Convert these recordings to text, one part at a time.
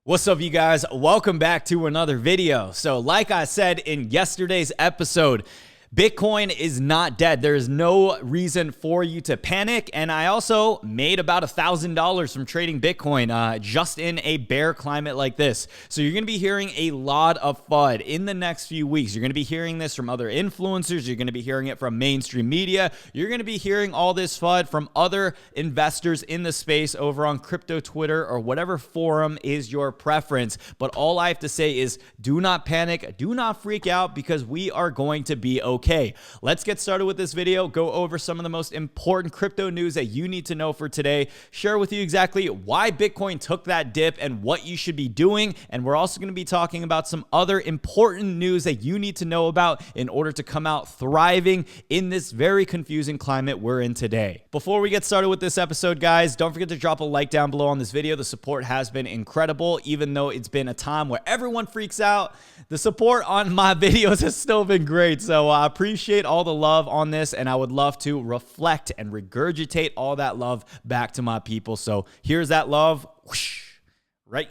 What's up, you guys? Welcome back to another video. So like I said in yesterday's episode, Bitcoin is not dead. There is no reason for you to panic. And I also made about $1,000 from trading Bitcoin just in a bear climate like this. So you're going to be hearing a lot of FUD in the next few weeks. You're going to be hearing this from other influencers. You're going to be hearing it from mainstream media. You're going to be hearing all this FUD from other investors in the space over on crypto Twitter or whatever forum is your preference. But all I have to say is do not panic. Do not freak out because we are going to be okay. Okay, let's get started with this video. Go over some of the most important crypto news that you need to know for today. Share with you exactly why Bitcoin took that dip and what you should be doing. And we're also going to be talking about some other important news that you need to know about in order to come out thriving in this very confusing climate we're in today. Before we get started with this episode, guys, don't forget to drop a like down below on this video. The support has been incredible. Even though it's been a time where everyone freaks out, the support on my videos has still been great. So I appreciate all the love on this, and I would love to reflect and regurgitate all that love back to my people. So here's that love, whoosh, right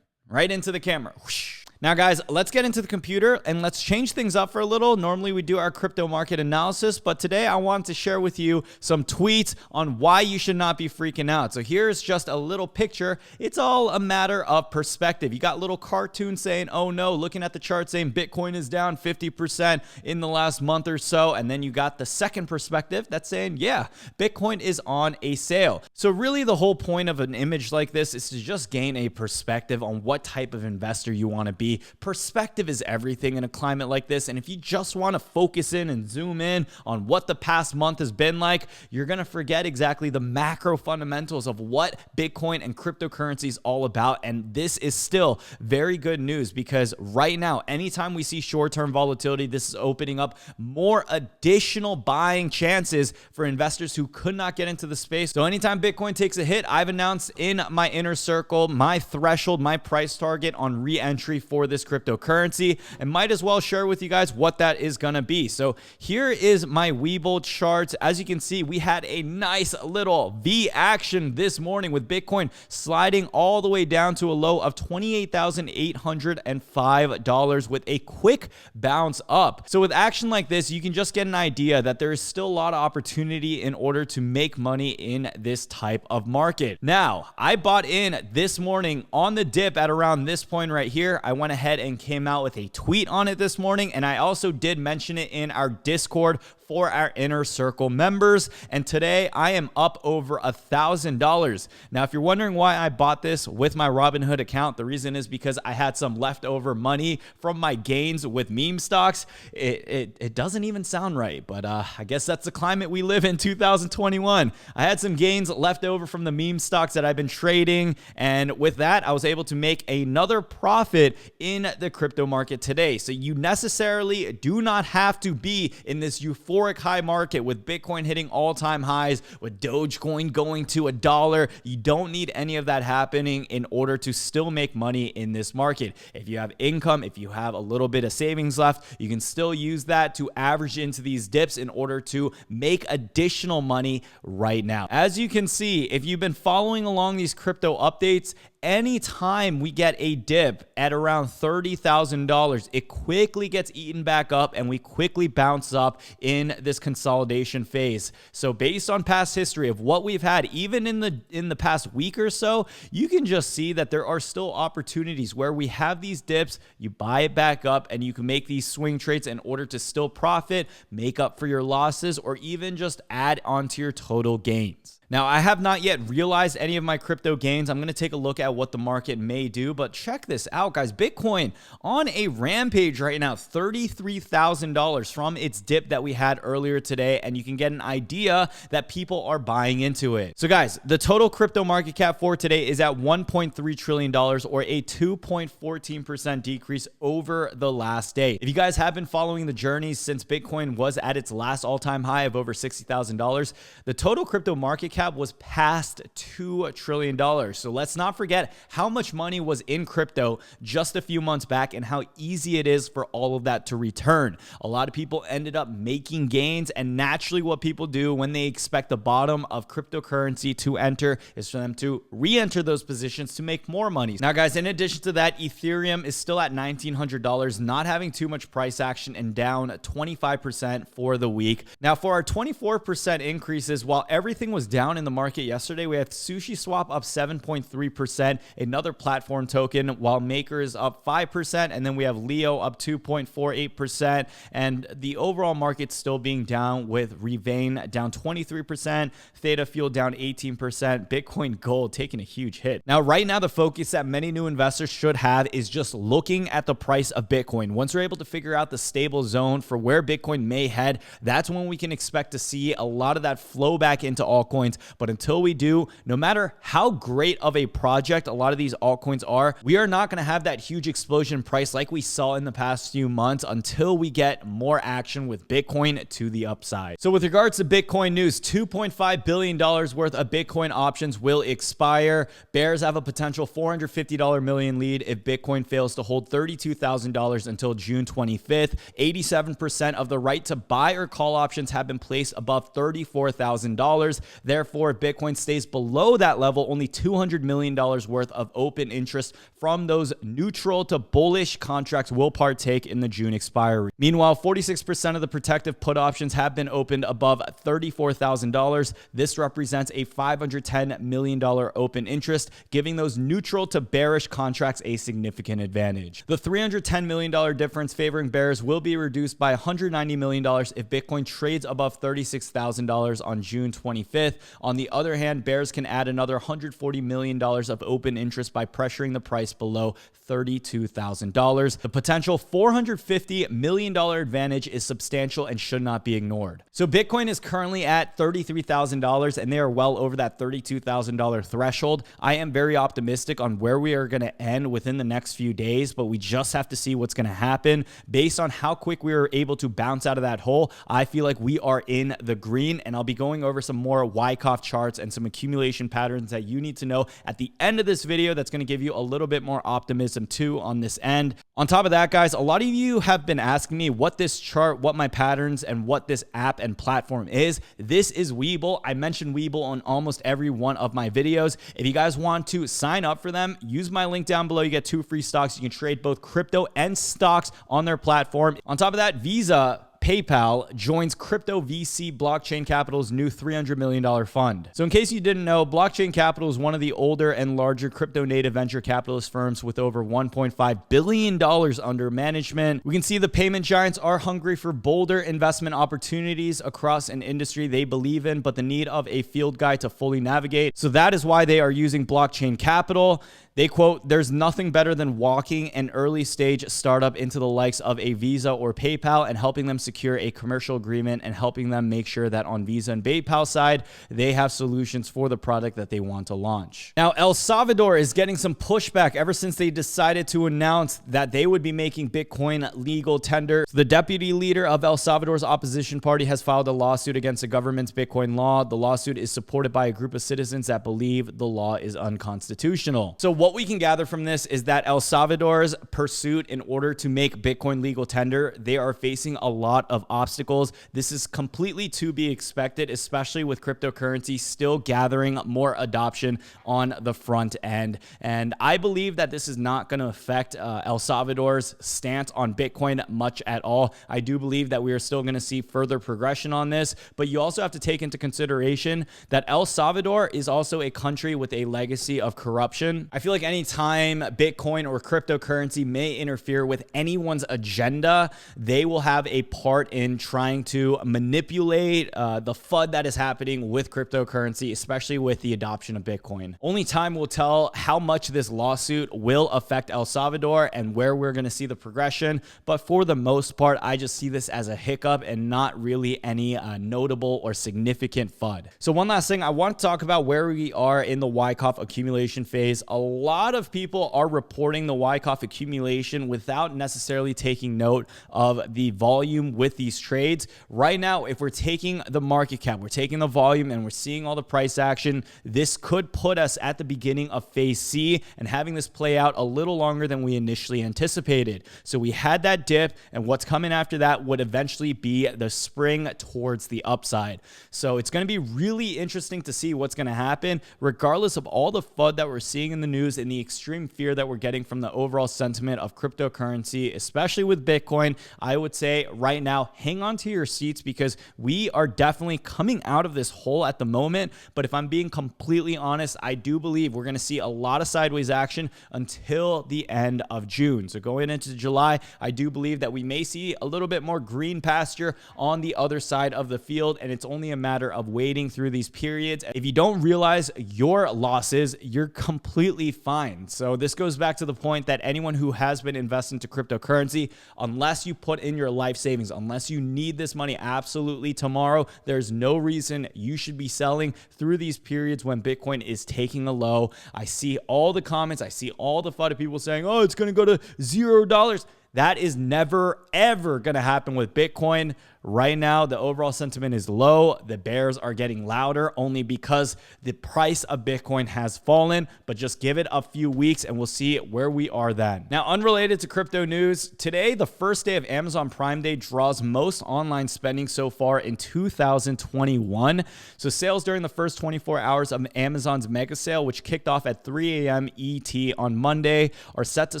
into the camera. Whoosh. Now, guys, let's get into the computer and let's change things up for a little. Normally, we do our crypto market analysis, but today I want to share with you some tweets on why you should not be freaking out. So here's just a little picture. It's all a matter of perspective. You got little cartoons saying, oh no, looking at the chart saying Bitcoin is down 50% in the last month or so. And then you got the second perspective that's saying, yeah, Bitcoin is on a sale. So really the whole point of an image like this is to just gain a perspective on what type of investor you want to be. Perspective is everything in a climate like this. And if you just want to focus in and zoom in on what the past month has been like, you're going to forget exactly the macro fundamentals of what Bitcoin and cryptocurrency is all about. And this is still very good news because right now, anytime we see short-term volatility, this is opening up more additional buying chances for investors who could not get into the space. So anytime Bitcoin takes a hit, I've announced in my inner circle, my threshold, my price target on re-entry for this cryptocurrency, and might as well share with you guys what that is going to be. So here is my Webull charts. As you can see, we had a nice little V action this morning with Bitcoin sliding all the way down to a low of $28,805 with a quick bounce up. So with action like this, you can just get an idea that there is still a lot of opportunity in order to make money in this type of market. Now, I bought in this morning on the dip at around this point right here. I went ahead and came out with a tweet on it this morning, and I also did mention it in our Discord for our inner circle members. And today I am up over $1,000. Now, if you're wondering why I bought this with my Robinhood account, the reason is because I had some leftover money from my gains with meme stocks. It doesn't even sound right, but I guess that's the climate we live in 2021. I had some gains left over from the meme stocks that I've been trading. And with that, I was able to make another profit in the crypto market today. So you necessarily do not have to be in this euphoric high market with Bitcoin hitting all-time highs, with Dogecoin going to $1. You don't need any of that happening in order to still make money in this market. If you have income, if you have a little bit of savings left, you can still use that to average into these dips in order to make additional money right now. As you can see, if you've been following along these crypto updates, anytime we get a dip at around $30,000, it quickly gets eaten back up and we quickly bounce up in this consolidation phase. So based on past history of what we've had, even in the past week or so, you can just see that there are still opportunities where we have these dips, you buy it back up, and you can make these swing trades in order to still profit, make up for your losses, or even just add onto your total gains. Now, I have not yet realized any of my crypto gains. I'm going to take a look at what the market may do, but check this out, guys. Bitcoin on a rampage right now, $33,000 from its dip that we had earlier today, and you can get an idea that people are buying into it. So, guys, the total crypto market cap for today is at $1.3 trillion or a 2.14% decrease over the last day. If you guys have been following the journey since Bitcoin was at its last all-time high of over $60,000, the total crypto market cap cap was past $2 trillion. So let's not forget how much money was in crypto just a few months back and how easy it is for all of that to return. A lot of people ended up making gains, and naturally what people do when they expect the bottom of cryptocurrency to enter is for them to re-enter those positions to make more money. Now guys, in addition to that, Ethereum is still at $1,900, not having too much price action and down 25% for the week. Now for our 24% increases, while everything was down in the market yesterday, we have SushiSwap up 7.3%, another platform token, while Maker is up 5%, and then we have Leo up 2.48%, and the overall market still being down, with Revain down 23%, Theta Fuel down 18%, Bitcoin Gold taking a huge hit. Now right now the focus that many new investors should have is just looking at the price of Bitcoin. Once we're able to figure out the stable zone for where Bitcoin may head, that's when we can expect to see a lot of that flow back into altcoins. But until we do, no matter how great of a project a lot of these altcoins are, we are not going to have that huge explosion in price like we saw in the past few months until we get more action with Bitcoin to the upside. So with regards to Bitcoin news, $2.5 billion worth of Bitcoin options will expire. Bears have a potential $450 million lead if Bitcoin fails to hold $32,000 until June 25th. 87% of the right to buy or call options have been placed above $34,000. Therefore, if Bitcoin stays below that level, only $200 million worth of open interest from those neutral to bullish contracts will partake in the June expiry. Meanwhile, 46% of the protective put options have been opened above $34,000. This represents a $510 million open interest, giving those neutral to bearish contracts a significant advantage. The $310 million difference favoring bears will be reduced by $190 million if Bitcoin trades above $36,000 on June 25th. On the other hand, bears can add another $140 million of open interest by pressuring the price below $32,000. The potential $450 million advantage is substantial and should not be ignored. So Bitcoin is currently at $33,000 and they are well over that $32,000 threshold. I am very optimistic on where we are going to end within the next few days, but we just have to see what's going to happen. Based on how quick we were able to bounce out of that hole, I feel like we are in the green, and I'll be going over some more Wyckoff charts and some accumulation patterns that you need to know at the end of this video. That's going to give you a little bit more optimism too on this end. On top of that, guys, a lot of you have been asking me what this chart, what my patterns, and what this app and platform is. This is Webull. I mentioned Webull on almost every one of my videos. If you guys want to sign up for them, use my link down below. You get 2 free stocks. You can trade both crypto and stocks on their platform. On top of that, Visa PayPal joins Crypto VC Blockchain Capital's new $300 million fund. So in case you didn't know, Blockchain Capital is one of the older and larger crypto native venture capitalist firms with over $1.5 billion under management. We can see the payment giants are hungry for bolder investment opportunities across an industry they believe in, but the need of a field guide to fully navigate. So that is why they are using Blockchain Capital. They quote, "There's nothing better than walking an early stage startup into the likes of a Visa or PayPal and helping them secure a commercial agreement and helping them make sure that on Visa and PayPal side, they have solutions for the product that they want to launch." Now, El Salvador is getting some pushback ever since they decided to announce that they would be making Bitcoin legal tender. So the deputy leader of El Salvador's opposition party has filed a lawsuit against the government's Bitcoin law. The lawsuit is supported by a group of citizens that believe the law is unconstitutional. So what we can gather from this is that El Salvador's pursuit in order to make Bitcoin legal tender, they are facing a lot of obstacles. This is completely to be expected, especially with cryptocurrency still gathering more adoption on the front end. And I believe that this is not going to affect El Salvador's stance on Bitcoin much at all. I do believe that we are still going to see further progression on this, but you also have to take into consideration that El Salvador is also a country with a legacy of corruption. I feel like anytime Bitcoin or cryptocurrency may interfere with anyone's agenda, they will have a part in trying to manipulate the FUD that is happening with cryptocurrency, especially with the adoption of Bitcoin. Only time will tell how much this lawsuit will affect El Salvador and where we're going to see the progression. But for the most part, I just see this as a hiccup and not really any notable or significant FUD. So one last thing, I want to talk about where we are in the Wyckoff accumulation phase. A lot of people are reporting the Wyckoff accumulation without necessarily taking note of the volume with these trades. Right now, if we're taking the market cap, we're taking the volume, and we're seeing all the price action, this could put us at the beginning of phase C and having this play out a little longer than we initially anticipated. So we had that dip, and what's coming after that would eventually be the spring towards the upside. So it's going to be really interesting to see what's going to happen, regardless of all the FUD that we're seeing in the news and the extreme fear that we're getting from the overall sentiment of cryptocurrency, especially with Bitcoin. I would say right now, hang on to your seats, because we are definitely coming out of this hole at the moment. But if I'm being completely honest, I do believe we're going to see a lot of sideways action until the end of June. So going into July, I do believe that we may see a little bit more green pasture on the other side of the field, and it's only a matter of waiting through these periods. If you don't realize your losses, you're completely fine. So this goes back to the point that anyone who has been investing into cryptocurrency, unless you put in your life savings, unless you need this money absolutely tomorrow, there's no reason you should be selling through these periods when Bitcoin is taking a low. I see all the comments, I see all the FUD of people saying, oh, it's going to go to $0. That is never, ever going to happen with Bitcoin. Right now, the overall sentiment is low. The bears are getting louder only because the price of Bitcoin has fallen, but just give it a few weeks and we'll see where we are then. Now, unrelated to crypto news, today, the first day of Amazon Prime Day, draws most online spending so far in 2021. So sales during the first 24 hours of Amazon's mega sale, which kicked off at 3 a.m. ET on Monday, are set to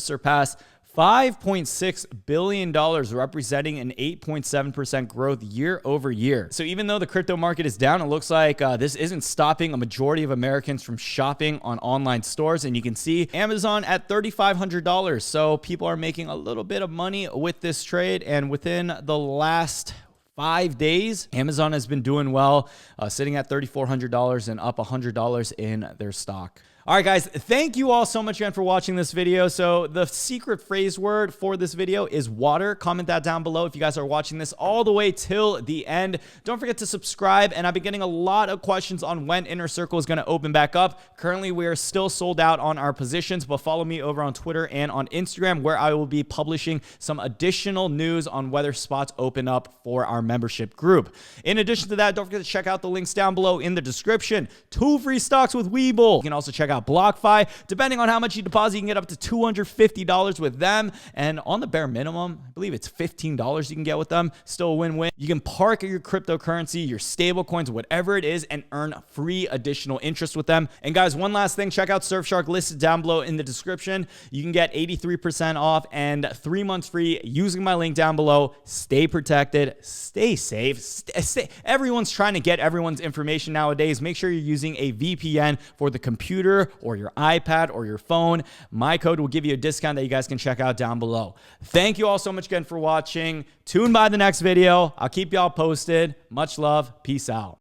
surpass $5.6 billion, representing an 8.7% growth year over year. So even though the crypto market is down, it looks like this isn't stopping a majority of Americans from shopping on online stores. And you can see Amazon at $3,500. So people are making a little bit of money with this trade. And within the last 5 days, Amazon has been doing well, sitting at $3,400 and up $100 in their stock. All right, guys, thank you all so much again for watching this video. So the secret phrase word for this video is water. Comment that down below if you guys are watching this all the way till the end. Don't forget to subscribe. And I've been getting a lot of questions on when Inner Circle is going to open back up. Currently, we are still sold out on our positions, but follow me over on Twitter and on Instagram, where I will be publishing some additional news on whether spots open up for our membership group. In addition to that, don't forget to check out the links down below in the description. 2 free stocks with Webull. You can also check out BlockFi. Depending on how much you deposit, you can get up to $250 with them. And on the bare minimum, I believe it's $15 you can get with them. Still a win-win. You can park your cryptocurrency, your stable coins, whatever it is, and earn free additional interest with them. And guys, one last thing, check out Surfshark listed down below in the description. You can get 83% off and 3 months free using my link down below. Stay protected, stay safe. Everyone's trying to get everyone's information nowadays. Make sure you're using a VPN for the computer or your iPad or your phone. My code will give you a discount that you guys can check out down below. Thank you all so much again for watching. Tune by the next video. I'll keep y'all posted. Much love. Peace out.